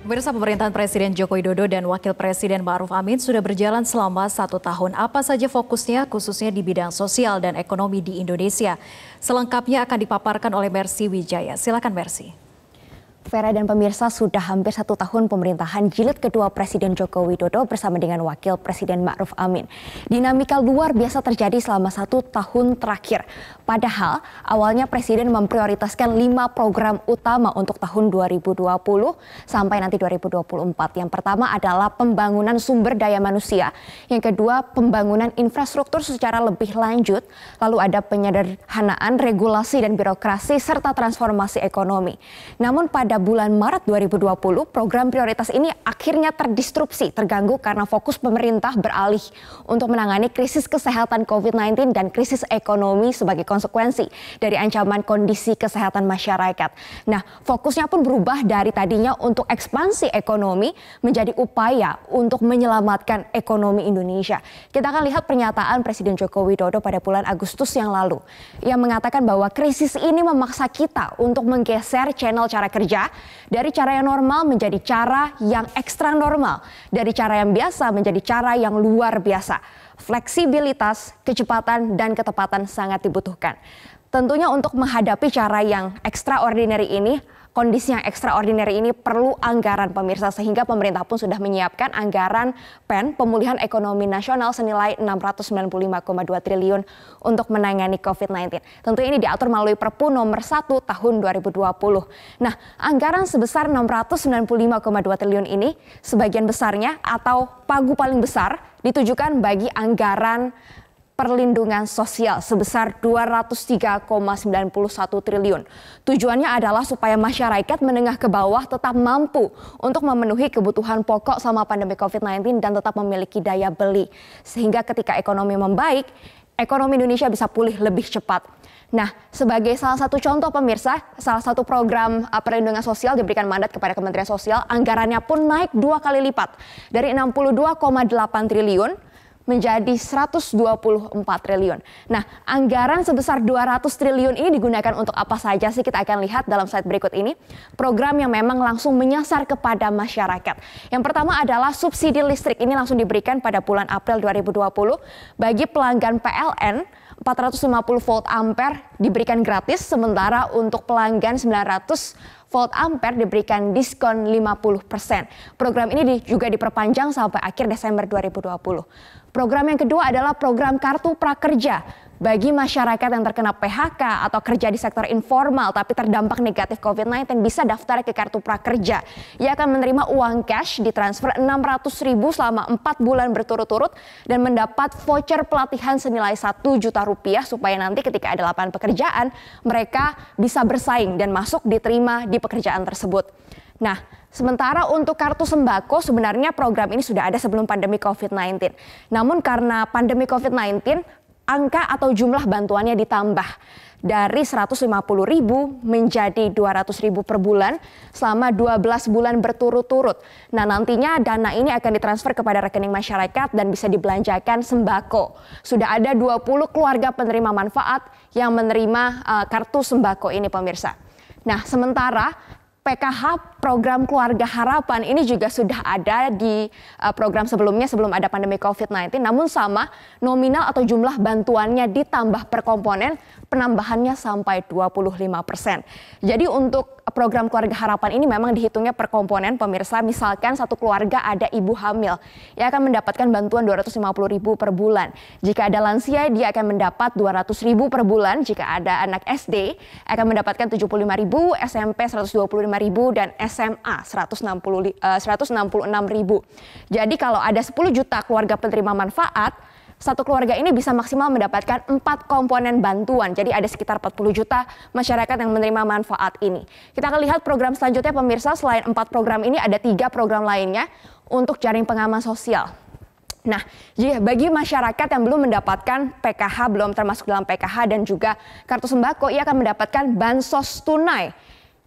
Pemirsa, pemerintahan Presiden Joko Widodo dan Wakil Presiden Ma'ruf Amin sudah berjalan selama 1 tahun. Apa saja fokusnya, khususnya di bidang sosial dan ekonomi di Indonesia? Selengkapnya akan dipaparkan oleh Mercy Wijaya. Silakan Mercy. Vera dan pemirsa, sudah hampir 1 tahun pemerintahan jilid kedua Presiden Joko Widodo bersama dengan Wakil Presiden Ma'ruf Amin. Dinamika luar biasa terjadi selama 1 tahun terakhir. Padahal awalnya Presiden memprioritaskan 5 program utama untuk tahun 2020 sampai nanti 2024. Yang pertama adalah pembangunan sumber daya manusia. Yang kedua, pembangunan infrastruktur secara lebih lanjut. Lalu ada penyederhanaan regulasi dan birokrasi serta transformasi ekonomi. Namun pada bulan Maret 2020, program prioritas ini akhirnya terganggu karena fokus pemerintah beralih untuk menangani krisis kesehatan COVID-19 dan krisis ekonomi sebagai konsekuensi dari ancaman kondisi kesehatan masyarakat. Nah, fokusnya pun berubah dari tadinya untuk ekspansi ekonomi menjadi upaya untuk menyelamatkan ekonomi Indonesia. Kita akan lihat pernyataan Presiden Joko Widodo pada bulan Agustus yang lalu. Yang mengatakan bahwa krisis ini memaksa kita untuk menggeser channel cara kerja dari cara yang normal menjadi cara yang ekstra normal, dari cara yang biasa menjadi cara yang luar biasa. Fleksibilitas, kecepatan, dan ketepatan sangat dibutuhkan. Tentunya untuk menghadapi cara yang extraordinary ini, kondisi yang extraordinary ini perlu anggaran pemirsa, sehingga pemerintah pun sudah menyiapkan anggaran PEN pemulihan ekonomi nasional senilai 695,2 triliun untuk menangani COVID-19. Tentu ini diatur melalui Perpu nomor 1 tahun 2020. Nah, anggaran sebesar 695,2 triliun ini sebagian besarnya atau pagu paling besar ditujukan bagi anggaran perlindungan sosial sebesar 203,91 triliun. Tujuannya adalah supaya masyarakat menengah ke bawah tetap mampu untuk memenuhi kebutuhan pokok selama pandemi COVID-19 dan tetap memiliki daya beli. Sehingga ketika ekonomi membaik, ekonomi Indonesia bisa pulih lebih cepat. Nah, sebagai salah satu contoh pemirsa, salah satu program perlindungan sosial diberikan mandat kepada Kementerian Sosial, anggarannya pun naik 2 kali lipat dari 62,8 triliun menjadi 124 triliun. Nah, anggaran sebesar 200 triliun ini digunakan untuk apa saja sih? Kita akan lihat dalam slide berikut ini. Program yang memang langsung menyasar kepada masyarakat. Yang pertama adalah subsidi listrik. Ini langsung diberikan pada bulan April 2020 bagi pelanggan PLN. 450 volt ampere diberikan gratis, sementara untuk pelanggan 900 volt ampere diberikan diskon 50%. Program ini juga diperpanjang sampai akhir Desember 2020. Program yang kedua adalah program Kartu Prakerja. Bagi masyarakat yang terkena PHK atau kerja di sektor informal tapi terdampak negatif COVID-19 bisa daftar ke Kartu Prakerja. Ia akan menerima uang cash ditransfer 600.000 selama 4 bulan berturut-turut dan mendapat voucher pelatihan senilai 1 juta rupiah supaya nanti ketika ada lapangan pekerjaan mereka bisa bersaing dan masuk diterima di pekerjaan tersebut. Nah, sementara untuk kartu sembako sebenarnya program ini sudah ada sebelum pandemi COVID-19. Namun karena pandemi COVID-19, angka atau jumlah bantuannya ditambah dari 150.000 menjadi 200.000 per bulan selama 12 bulan berturut-turut. Nah, nantinya dana ini akan ditransfer kepada rekening masyarakat dan bisa dibelanjakan sembako. Sudah ada 20 keluarga penerima manfaat yang menerima kartu sembako ini pemirsa. Nah, sementara PKH program Keluarga Harapan ini juga sudah ada di program sebelumnya sebelum ada pandemi COVID-19, namun sama nominal atau jumlah bantuannya ditambah per komponen, penambahannya sampai 25%. Jadi untuk program Keluarga Harapan ini memang dihitungnya per komponen pemirsa. Misalkan satu keluarga ada ibu hamil, ia akan mendapatkan bantuan 250.000 per bulan. Jika ada lansia, dia akan mendapat 200.000 per bulan. Jika ada anak SD, akan mendapatkan 75.000, SMP 125.000 dan SMA 166.000. Jadi kalau ada 10 juta keluarga penerima manfaat, satu keluarga ini bisa maksimal mendapatkan 4 komponen bantuan. Jadi ada sekitar 40 juta masyarakat yang menerima manfaat ini. Kita akan lihat program selanjutnya pemirsa. Selain 4 program ini ada 3 program lainnya untuk jaring pengaman sosial. Nah, bagi masyarakat yang belum mendapatkan PKH, belum termasuk dalam PKH dan juga kartu sembako, ia akan mendapatkan bansos tunai.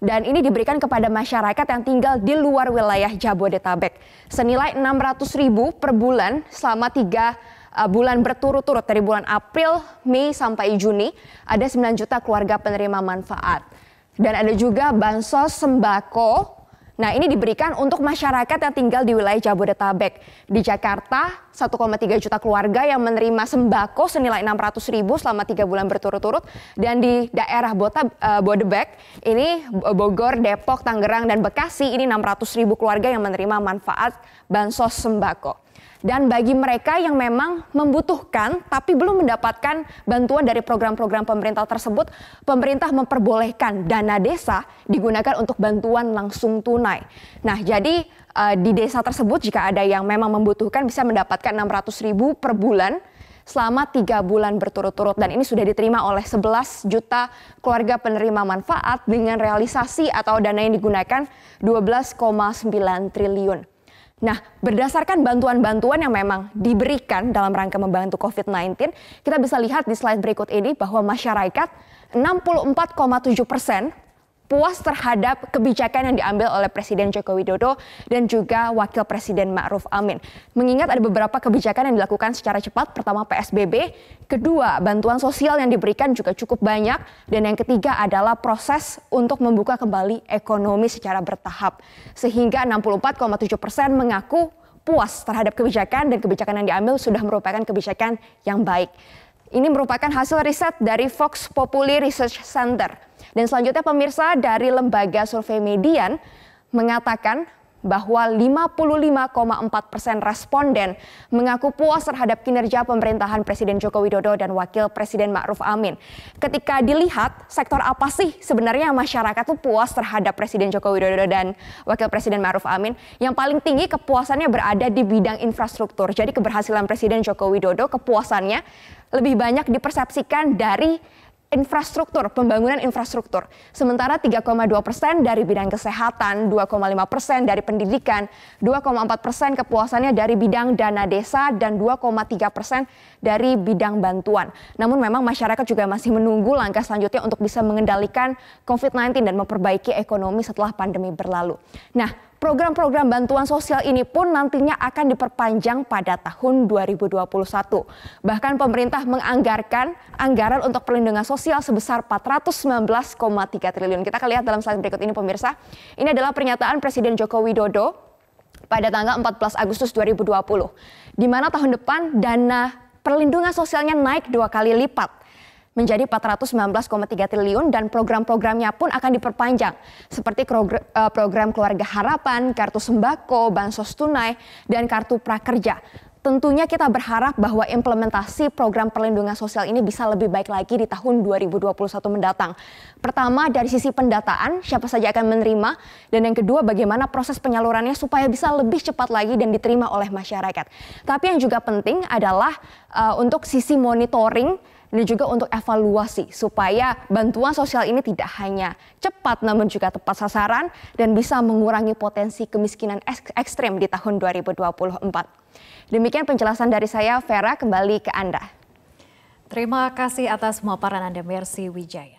Dan ini diberikan kepada masyarakat yang tinggal di luar wilayah Jabodetabek. Senilai 600.000 per bulan selama 3 bulan berturut-turut dari bulan April, Mei sampai Juni. Ada 9 juta keluarga penerima manfaat. Dan ada juga bansos sembako Nah, ini diberikan untuk masyarakat yang tinggal di wilayah Jabodetabek. Di Jakarta, 1,3 juta keluarga yang menerima sembako senilai 600.000 selama 3 bulan berturut-turut. Dan di daerah Bodebek, ini Bogor, Depok, Tangerang, dan Bekasi, ini 600.000 keluarga yang menerima manfaat bansos sembako. Dan bagi mereka yang memang membutuhkan tapi belum mendapatkan bantuan dari program-program pemerintah tersebut, pemerintah memperbolehkan dana desa digunakan untuk bantuan langsung tunai. Nah, jadi di desa tersebut jika ada yang memang membutuhkan bisa mendapatkan 600.000 per bulan selama 3 bulan berturut-turut. Dan ini sudah diterima oleh 11 juta keluarga penerima manfaat dengan realisasi atau dana yang digunakan 12,9 triliun. Nah, berdasarkan bantuan-bantuan yang memang diberikan dalam rangka membantu COVID-19, kita bisa lihat di slide berikut ini bahwa masyarakat 64,7% puas terhadap kebijakan yang diambil oleh Presiden Joko Widodo dan juga Wakil Presiden Ma'ruf Amin. Mengingat ada beberapa kebijakan yang dilakukan secara cepat, pertama PSBB, kedua bantuan sosial yang diberikan juga cukup banyak, dan yang ketiga adalah proses untuk membuka kembali ekonomi secara bertahap. Sehingga 64,7% mengaku puas terhadap kebijakan dan kebijakan yang diambil sudah merupakan kebijakan yang baik. Ini merupakan hasil riset dari Vox Populi Research Center. Dan selanjutnya pemirsa, dari lembaga survei Median mengatakan bahwa 55,4% responden mengaku puas terhadap kinerja pemerintahan Presiden Joko Widodo dan Wakil Presiden Ma'ruf Amin. Ketika dilihat sektor apa sih sebenarnya masyarakat tuh puas terhadap Presiden Joko Widodo dan Wakil Presiden Ma'ruf Amin, yang paling tinggi kepuasannya berada di bidang infrastruktur. Jadi keberhasilan Presiden Joko Widodo, kepuasannya lebih banyak dipersepsikan dari infrastruktur, pembangunan infrastruktur. Sementara 3,2% dari bidang kesehatan, 2,5% dari pendidikan, 2,4% kepuasannya dari bidang dana desa, dan 2,3% dari bidang bantuan. Namun memang masyarakat juga masih menunggu langkah selanjutnya untuk bisa mengendalikan COVID-19 dan memperbaiki ekonomi setelah pandemi berlalu. Nah, program-program bantuan sosial ini pun nantinya akan diperpanjang pada tahun 2021. Bahkan pemerintah menganggarkan anggaran untuk perlindungan sosial sebesar 419,3 triliun. Kita akan lihat dalam slide berikut ini pemirsa. Ini adalah pernyataan Presiden Joko Widodo pada tanggal 14 Agustus 2020. Di mana tahun depan dana perlindungan sosialnya naik 2 kali lipat menjadi 419,3 triliun, dan program-programnya pun akan diperpanjang seperti program Keluarga Harapan, Kartu Sembako, Bansos Tunai, dan Kartu Prakerja. Tentunya kita berharap bahwa implementasi program perlindungan sosial ini bisa lebih baik lagi di tahun 2021 mendatang. Pertama, dari sisi pendataan, siapa saja akan menerima, dan yang kedua, bagaimana proses penyalurannya supaya bisa lebih cepat lagi dan diterima oleh masyarakat. Tapi yang juga penting adalah untuk sisi monitoring dan juga untuk evaluasi supaya bantuan sosial ini tidak hanya cepat namun juga tepat sasaran dan bisa mengurangi potensi kemiskinan ekstrem di tahun 2024. Demikian penjelasan dari saya, Vera, kembali ke Anda. Terima kasih atas pemaparan Anda, Mercy Wijaya.